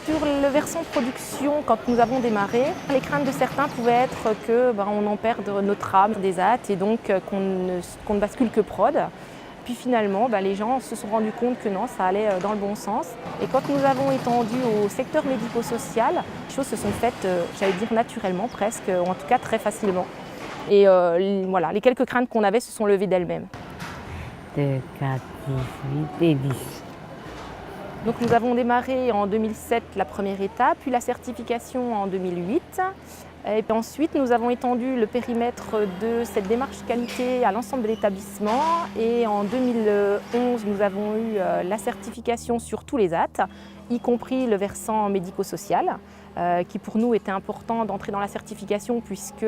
Sur le versant production, quand nous avons démarré, les craintes de certains pouvaient être qu'on en perde notre âme des hâtes et donc qu'on ne bascule que prod. Puis finalement, les gens se sont rendus compte que non, ça allait dans le bon sens. Et quand nous avons étendu au secteur médico-social, les choses se sont faites, j'allais dire naturellement presque, ou en tout cas très facilement. Et voilà, les quelques craintes qu'on avait se sont levées d'elles-mêmes. 2, 4, 18 et 10. Donc nous avons démarré en 2007 la première étape, puis la certification en 2008. Et puis ensuite, nous avons étendu le périmètre de cette démarche qualité à l'ensemble de l'établissement. Et en 2011, nous avons eu la certification sur tous les AT, y compris le versant médico-social, qui pour nous était important d'entrer dans la certification puisque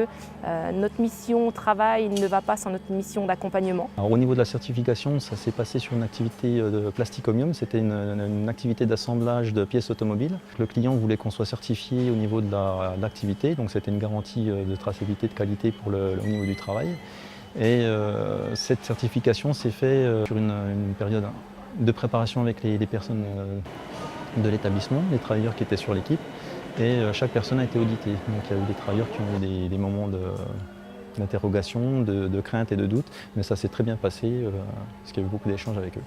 notre mission travail ne va pas sans notre mission d'accompagnement. Au niveau de la certification, ça s'est passé sur une activité de Plasticomium. C'était une activité d'assemblage de pièces automobiles. Le client voulait qu'on soit certifié au niveau de l'activité, donc c'était une garantie de traçabilité, de qualité pour au niveau du travail. Et cette certification s'est faite sur une période de préparation avec les personnes de l'établissement, les travailleurs qui étaient sur l'équipe. Et chaque personne a été auditée. Donc il y a eu des travailleurs qui ont eu des moments d'interrogation, de crainte et de doute, mais ça s'est très bien passé parce qu'il y a eu beaucoup d'échanges avec eux.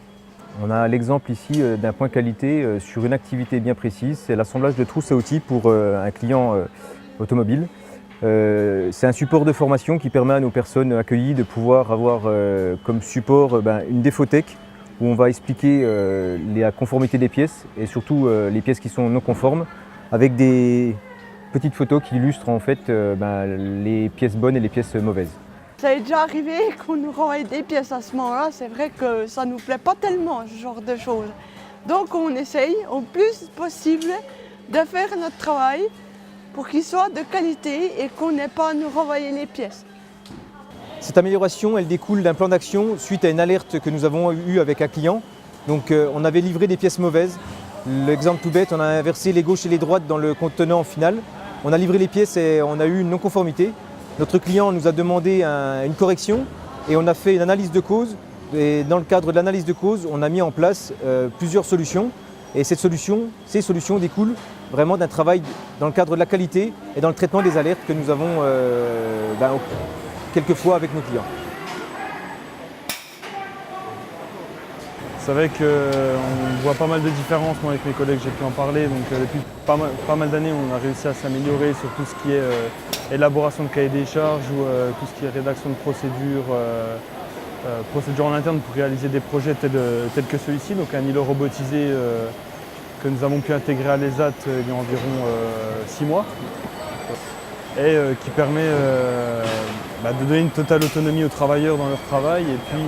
On a l'exemple ici d'un point qualité sur une activité bien précise, c'est l'assemblage de trousses à outils pour un client automobile. C'est un support de formation qui permet à nos personnes accueillies de pouvoir avoir comme support une défothèque où on va expliquer la conformité des pièces et surtout les pièces qui sont non conformes, avec des petites photos qui illustrent en fait les pièces bonnes et les pièces mauvaises. Ça est déjà arrivé qu'on nous renvoie des pièces à ce moment-là, c'est vrai que ça ne nous plaît pas tellement ce genre de choses. Donc on essaye au plus possible de faire notre travail pour qu'il soit de qualité et qu'on n'ait pas à nous renvoyer les pièces. Cette amélioration, elle découle d'un plan d'action suite à une alerte que nous avons eue avec un client. Donc on avait livré des pièces mauvaises. L'exemple tout bête, on a inversé les gauches et les droites dans le contenant final. On a livré les pièces et on a eu une non-conformité. Notre client nous a demandé une correction et on a fait une analyse de cause. Et dans le cadre de l'analyse de cause, on a mis en place plusieurs solutions. Et ces solutions découlent vraiment d'un travail dans le cadre de la qualité et dans le traitement des alertes que nous avons quelquefois avec nos clients. C'est vrai qu'on voit pas mal de différences, moi avec mes collègues j'ai pu en parler, donc depuis pas mal d'années on a réussi à s'améliorer sur tout ce qui est élaboration de cahier des charges ou tout ce qui est rédaction de procédures en interne pour réaliser des projets tels que celui-ci, donc un îlot robotisé que nous avons pu intégrer à l'ESAT il y a environ 6 mois et qui permet de donner une totale autonomie aux travailleurs dans leur travail et puis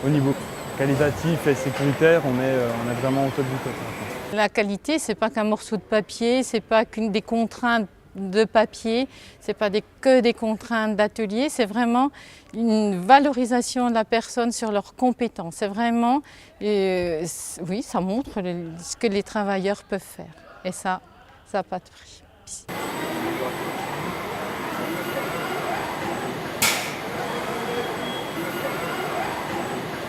au niveau qualitatif et sécuritaire, on est vraiment au top du top. La qualité, ce n'est pas qu'un morceau de papier, ce n'est pas qu'une des contraintes de papier, ce n'est pas que des contraintes d'atelier, c'est vraiment une valorisation de la personne sur leurs compétences. C'est vraiment, oui, ça montre ce que les travailleurs peuvent faire. Et ça n'a pas de prix.